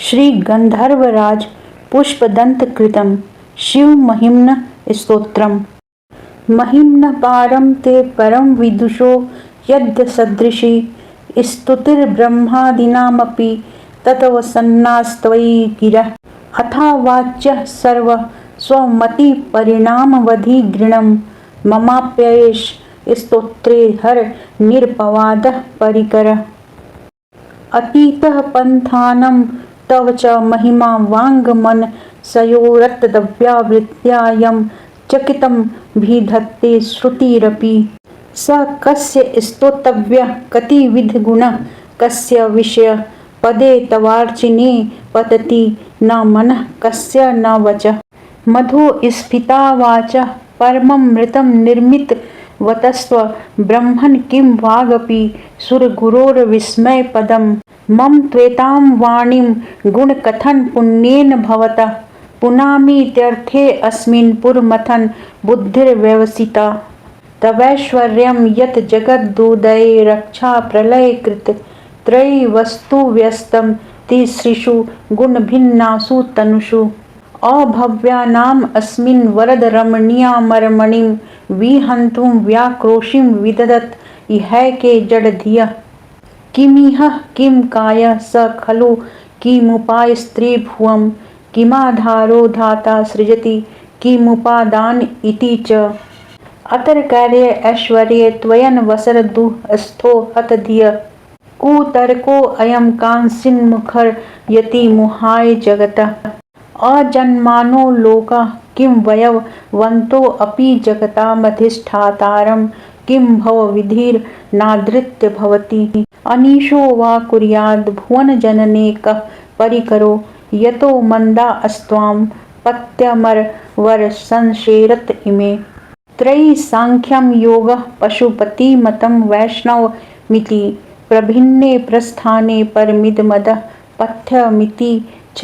श्री गंधर्वराज पुष्पदंत कृतं शिव महिम्न स्तोत्रम्। महिम्न पारं ते परं विदुषो यद् सदृशी स्तुतिर्ब्रह्मादीनामपि ततवसन्नास्त्वयि गिरः अथावाच्यः सर्व स्वमतिपरिणामवधि गृणं ममाप्येष स्तोत्रे हर निरपवादः परिकरः। अतीतः पन्थानं तव च महिमा वाङ्मनसयोरतव्यावृत्त्यायं चकितं भिधत्ते श्रुतिरपि। स कस्य स्तोतव्यः कतिविधगुणः कस्य विषयः पदे तवार्चिने पतति न मनः कस्य न वचः। मधुस्फीता वाचः परममृतं निर्मितवतस्त्व ब्रह्मन् किं वागपि सुरगुरोर्विस्मयपदम्। मम त्वेतां वाणीं गुणकथनपुण्येन भवतः पुनामीत्यर्थेऽस्मिन् पुरमथन बुद्धिर्व्यवसिता। तवैश्वर्यं यत् जगदुदये रक्षाप्रलयकृत त्रयीवस्तुव्यस्तं तिसृषु गुणभिन्नासु तनुषु। अभव्यानाम् अस्मिन् वरद रमणीयामरमणिं विहन्तुं व्याक्रोशिं विदधत् इहैके जडधियः। किमिह किं कायः स खलु किमुपायस्त्रिभुवं किमाधारो धाता सृजति किमुपादान इति च। अतर्क्ये ऐश्वर्ये त्वयनवसरदुःस्थो हतधियः कुतर्कोऽयं कांसिन्मुखर्यति मुहाय जगतः। अजन्मानो लोकः किं वयवन्तोऽपि जगतामधिष्ठातारं किं भवविधिर्नादृत्य भवति। अनीशो वा कुर्याद् भुवनजनने कः परिकरो यतो मन्दास्त्वां पत्यमरवरसंशेरत इमे। त्रयी सांख्यं योगः पशुपतिमतं वैष्णवमिति प्रभिन्ने प्रस्थाने परमिदमदः पथ्यमिति च।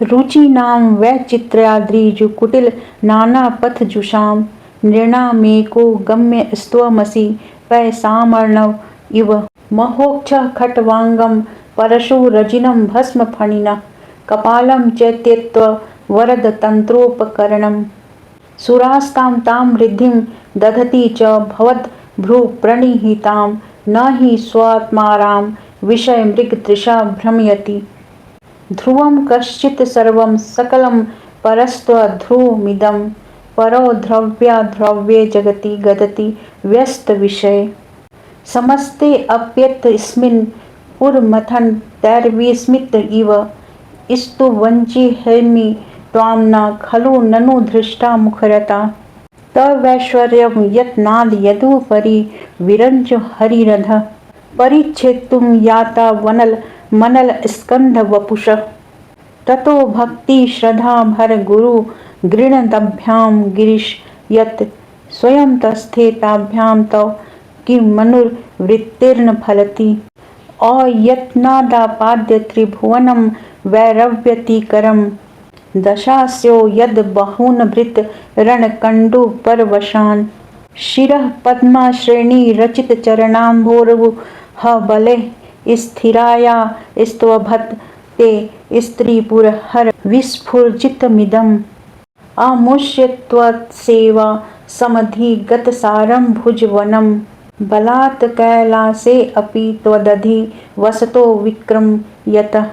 रुचीनां वैचित्र्याद्रिजुकुटिलनानापथजुषां नृणामेको गम्यस्त्वमसि पयसामर्णव इव। महोक्षः खट्वाङ्गं परशुरजिनं भस्मफणिनः कपालं चैत्यत्ववरदतन्त्रोपकरणम्। सुरास्तां तां रिद्धिं दधति च भवद्भ्रूप्रणिहितां न हि स्वात्मारां विषयमृगतृषा भ्रमयति। ध्रुवं कश्चित् सर्वं सकलं परस्त्वध्रुवमिदं परो द्रव्याद्रव्ये जगति गदति व्यस्तविषये। समस्तेऽप्येतस्मिन् पुरमथनतैर्विस्मित इव स्तुवञ्चिहैमि त्वां न खलु ननु धृष्टा मुखरता। तवैश्वर्यं यत् नाद यदुपरि विरञ्च हरिरधः परिच्छेत्तुं याता वनलमनलस्कन्धवपुषः। ततो भक्तिश्रद्धाभर गुरु गृणदभ्यां गिरीश यत् स्वयं तस्थे ताभ्यां तव किमनुवृत्तिर्न फलति। अयत्नादापाद्य त्रिभुवनं वैरव्यतिकरं दशास्यो यद् बहूनभृत रणकण्डुपरवशान्। शिरः पद्माश्रेणीरचितचरणाम्भोरुहबले स्थिराया स्तवभत ते स्त्रीपुरहर विस्फुजितमिदम्। आमुष्य त्वत्सेवा समधिगतसारं भुजवनं बलात् कैलासेऽपि त्वदधि वसतो विक्रम्यतः।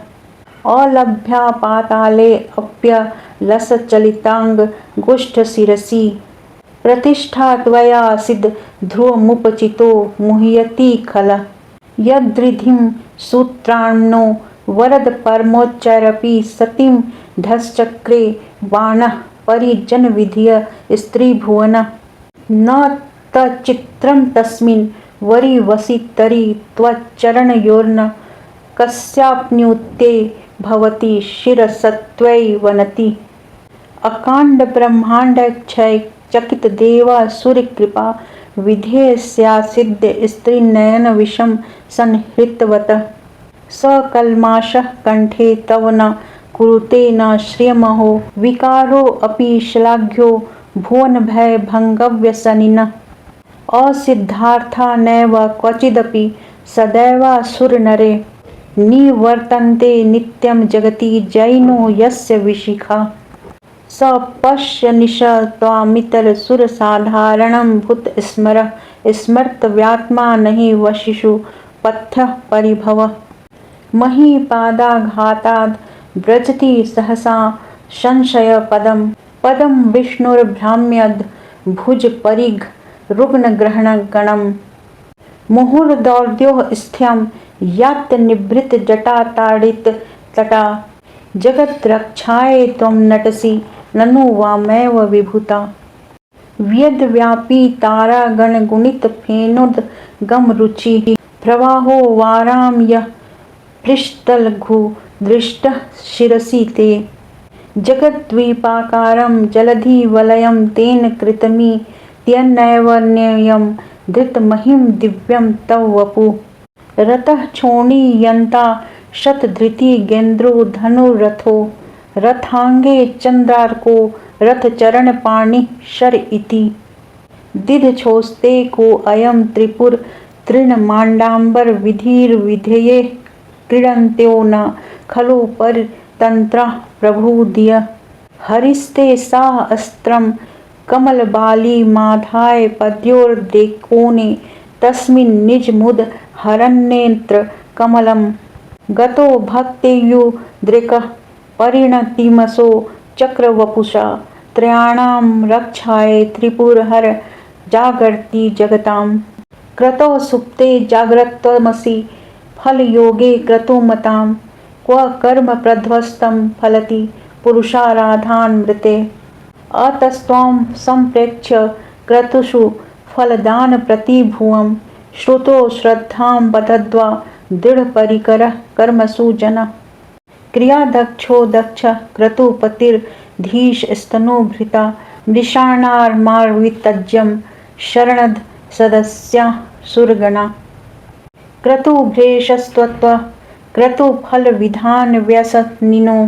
अलभ्या पातालेऽप्यलसचलिताङ्गुष्ठशिरसि प्रतिष्ठा त्वया सिद्ध ध्रुवमुपचितो मुह्यति खलः। यदृधिं सूत्राण्नो वरद परमोच्चैरपि सतीं धश्चक्रे बाणः परिजनविधिय स्त्रीभुवनः। न तच्चित्रं तस्मिन् वरीवसि तर्हि त्वच्चरणयोर्न कस्याप्नुते भवति शिरसत्वैवनति। अकाण्डब्रह्माण्डक्षय चकितदेवासुरकृपा विधेयस्यासिद्ध स्त्रीनयनविषं संहृतवतः। सकल्माषः कण्ठे तव न कुरुते न श्रियमहो विकारोऽपि श्लाघ्यो भुवनभयभङ्गव्यसनिनः। असिद्धार्था नैव क्वचिदपि सदैवासुरनरे निवर्तन्ते नित्यं जगति जैनो यस्य विशिखा स पश्य निशा त्वामितरसुरसाधारणं भूत स्मर स्मर्तव्यात्मा नहि वशिषु पथ्य परिभव महीपादाघाताद् व्रजति सहसा संशय पदं पदं विष्णुर्भ्राम्यद् भुज परिघ रुग्णग्रहणगणम् मुहुर्दौर्द्योः स्थ्यं यात्यनिभृत जटाताडित तटा जगद्रक्षायै त्वं नटसि ननु वामेव विभूता व्यदव्यापी तारागणगुणितफेनोद्गमरुचिः प्रवाहो वारां यः पृष्ठलघु दृष्टः शिरसि ते जगद्द्वीपाकारं जलधिवलयं तेन कृतमित्यन्यैवन्यं धृतमहिं दिव्यं तव वपु रतः क्षोणीयन्ता शतधृतिगेन्द्रो धनुरथो रथांगे चंद्रार्को रथचरणपाणिः शर इति दिदछोस्ते को अयं त्रिपुर तृणमाण्डाम्बर विधिर्विधये क्रीडन्त्यो न खलु परतन्त्राः प्रभुधिय हरिस्ते सा अस्त्रं कमलबालीमाधाय पद्योर्देकोणे तस्मिन् निजमुद हरन्नेत्र कमलम् गतो भक्तेयुद्रेकः परिणतिमसो चक्रवपुषा त्रयाणां रक्षायै त्रिपुरहर जागर्ति जगतां क्रतो सुप्ते जाग्रत्वमसि फलयोगे क्रतुमतां क्व कर्म प्रध्वस्तं फलति पुरुषाराधान्मृते अतस्त्वां सम्प्रेक्ष्य क्रतुषु फलदानप्रतिभुवं श्रुतो श्रद्धां बदद्वा दृढपरिकरः कर्मसु जनः क्रियादक्षो दक्ष क्रतुपतिर्धीशस्तनूभृता मृषाणार्मार्वितज्यं शरणद सदस्या सुरगणा क्रतुभ्रेशस्त्वत्व क्रतुफलविधानव्यसनिनो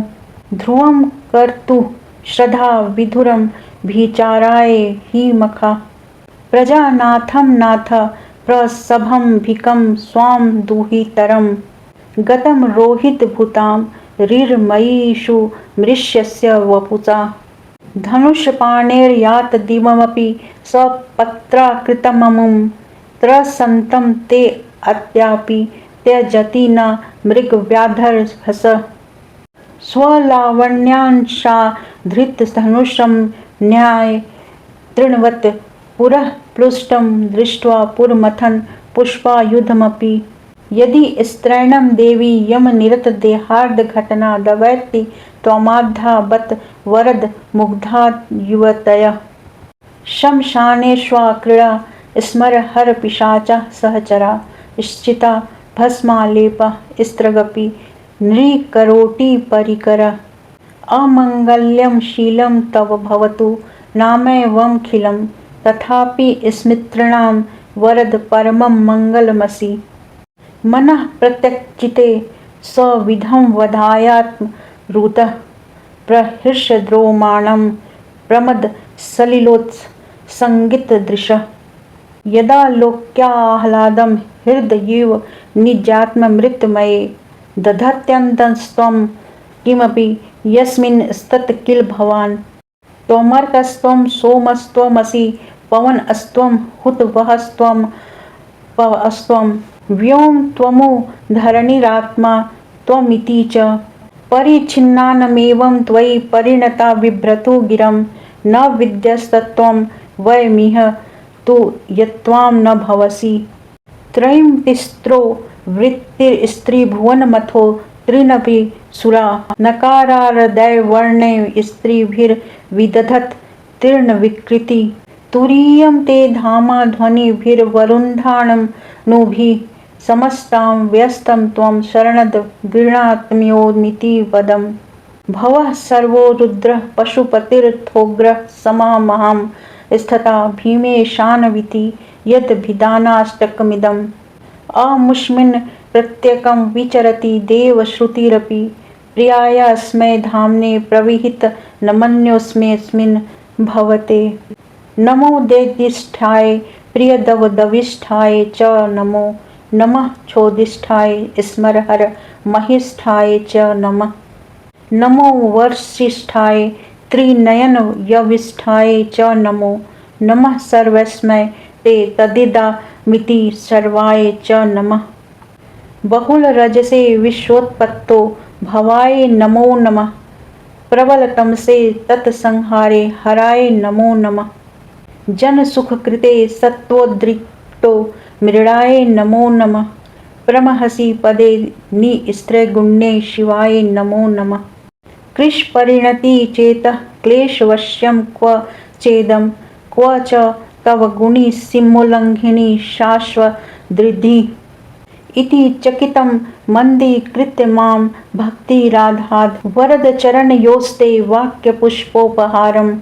ध्रुवं कर्तु श्रद्धा विधुरं भिचाराय हि मखा प्रजानाथं नाथ प्रसभं भिकं स्वां दुहितरं गतं रोहितभूतां रीर्मयीषु मृष्यस्य वपुषा धनुष्पाणेर्यातदिवमपि सपत्राकृतममुं त्रसन्तं ते अद्यापि त्यजति न मृगव्याधर्हस स्वलावण्यांशाधृतधनुषं न्याय तृणवत् पुरः प्लुष्टं दृष्ट्वा पुरमथन पुष्पायुधमपि यदि स्त्रैणं देवी यमनिरतदेहार्धघटना दवैति त्वमाद्धा बत वरद मुग्धा युवतयः शमशानेष्वा क्रीडा स्मरहर पिशाचा सहचरा श्चिता भस्मालेपः स्त्रगपि नृकरोटि परिकर अमङ्गल्यं शीलं तव भवतु नामैवमखिलं तथापि स्मृतॄणां वरद परमं मङ्गलमसि मनः प्रत्यक्चिते सविधं वधायात्मरुतः प्रहर्षद्रोमाणं प्रमद सलिलोत्सङ्गितदृशः यदा लोक्याह्लादं हृदयेव निजात्ममृतमये दधत्यन्तस्त्वं किमपि यस्मिन् स्तत् किल भवान् त्वमर्कस्त्वं सोमस्त्वमसि पवनस्त्वं हुतवहस्त्वं पवस्त्वं व्योम त्वमु धरणिरात्मा त्वमिति च परिच्छिन्नानमेवं त्वयि परिणता बिभ्रतु गिरं न विद्यस्तत्त्वं वयमिह तु यत्त्वां न भवसि त्रयीं तिस्रो वृत्तिर्स्त्रीभुवनमथो त्रिनपि सुरा नकारारदैवर्णे स्त्रीभिर्विदधत् तीर्णविकृति तुरीयं ते धामा ध्वनिभिर्वरुन्धानं नोभिः समस्तां व्यस्तं त्वं शरणद गृह्णात्म्योनिति वदम् भवः सर्वो रुद्रः पशुपतिर्थोग्रः समामहं स्थिता भीमेशानविति यद्भिदानाष्टकमिदम् अमुष्मिन् प्रत्येकं विचरति देवश्रुतिरपि प्रियायास्मै धाम्ने प्रविहित नमन्योऽस्मिन् भवते नमो दैदिष्ठाय प्रियदवदविष्ठाय च नमो नमः चोदिष्ठाय स्मरहर महिष्ठाय च नमः। नमो वर्षिष्ठाय त्रिनयन यविष्ठाय च नमो नमः। सर्वस्मै ते तदिदामिति सर्वाय च नमः। बहुल रजसे विश्वोत्पत्तो भवाय नमो नमः। प्रबल तमसे तत्संहारे हराय नमो नमः। जन सुख कृते सत्वोद्रिक्तो मृडाय नमो नमः। प्रमहसि पदे निस्त्रैगुण्ये शिवाय नमो नमः। कृश परिणति चेतः क्लेशवश्यं क्व चेदं क्व च तव गुणी सिमुल्लङ्घिनी शाश्वतधृति इति चकितं मन्दीकृत्य मां भक्तिराधाद् वरद चरणयोस्ते वाक्यपुष्पोपहारम्।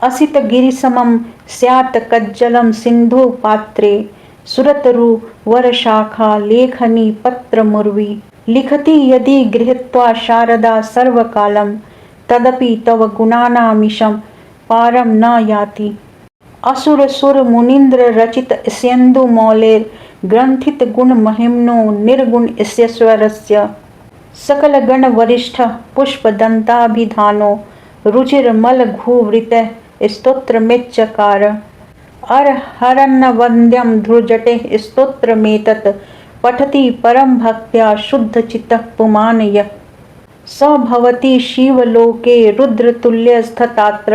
असितगिरिसमं स्यात् कज्जलं सिन्धुपात्रे सुरतरुवरशाखा लेखनी पत्रमुर्वी। लिखति यदि गृहीत्वा शारदा सर्वकालं तदपि तव गुणानामीशं पारं न याति। असुर सुर मुनीन्द्र रचित स्यन्दुमौलेर ग्रंथित गुण महिम्नो निर्गुण ईश्वरस्य सकल गण वरिष्ठ पुष्पदंताभिधानो रुचिरमलघुवृत स्तोत्रमेच्चकार। अर्हरन्नवन्द्यं ध्रुजटे स्तोत्रमेतत् पठति परम भक्त्या शुद्धचित्तः पुमान् यः स भवति शिवलोके रुद्रतुल्यस्तत्र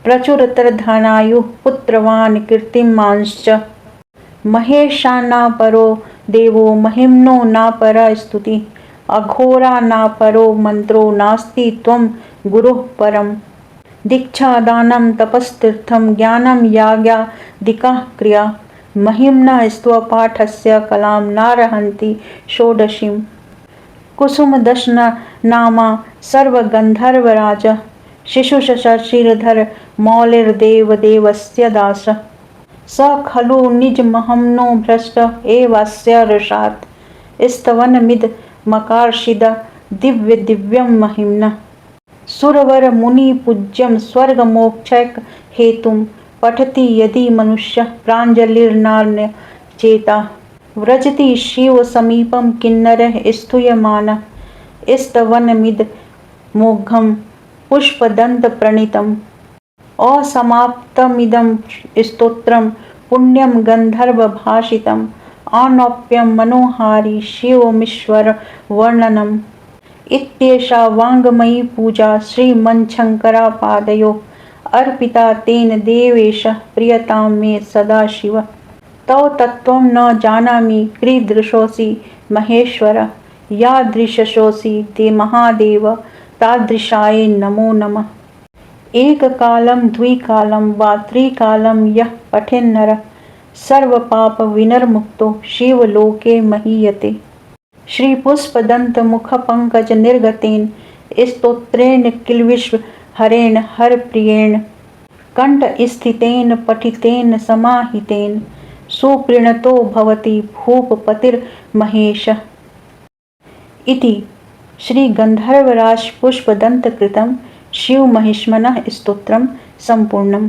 प्रचुरतरधनायुः पुत्रवान् कीर्तिमांश्च। महेशानापरो देवो महिम्नो नापरा स्तुति अघोरा नापरो मंत्रो नास्ति त्वं गुरुः परम्। दीक्षादानं तपस्तीर्थं ज्ञानं याज्ञादिकाः क्रिया महिम्ना स्तवपाठस्य कलां नारहन्ति षोडशीम्। कुसुमदशनामा सर्वगन्धर्वराज शिशुशशिरधर मौलिर्देवदेवस्य दास। स खलु निजमहम्नो भ्रष्ट एवास्य रसात् स्तवनमिदमकार्षिद दिव्यं महिम्ना। सुरवर मुनि पूज्यं स्वर्गमोक्षैक हेतुं पठति यदि मनुष्यः प्राञ्जलिर्नान्य चेता। व्रजति शिव समीपं किन्नरः स्तूयमानः स्तवनमिदमोघं पुष्पदन्तप्रणीतम्। असमाप्तमिदं स्तोत्रं पुण्यं गन्धर्वभाषितम् अनौप्यं मनोहारि शिवमीश्वर वर्णनम्। इत्येषा वाङ्मयी पूजा श्रीमच्छङ्करापादयोः अर्पिता तेन देवेश प्रियतां मे सदा शिव। तव तत्त्वं न जानामि कीदृशोऽसि महेश्वर। यादृशोऽसि ते महादेव तादृशाय नमो नमः। एककालं द्विकालं वा त्रिकालं यः पठेन्नरः सर्वपापविनिर्मुक्तो शिवलोके महीयते। श्रीपुष्पदन्तमुखपङ्कजनिर्गतेन स्तोत्रेण किल्बिषहरेण हरप्रियेण कण्ठस्थितेन पठितेन समाहितेन सुप्रीणतो भवति भूपतिर्महेशः। इति श्रीगन्धर्वराज पुष्पदन्तकृतं शिवमहिष्मनः स्तोत्रं सम्पूर्णम्।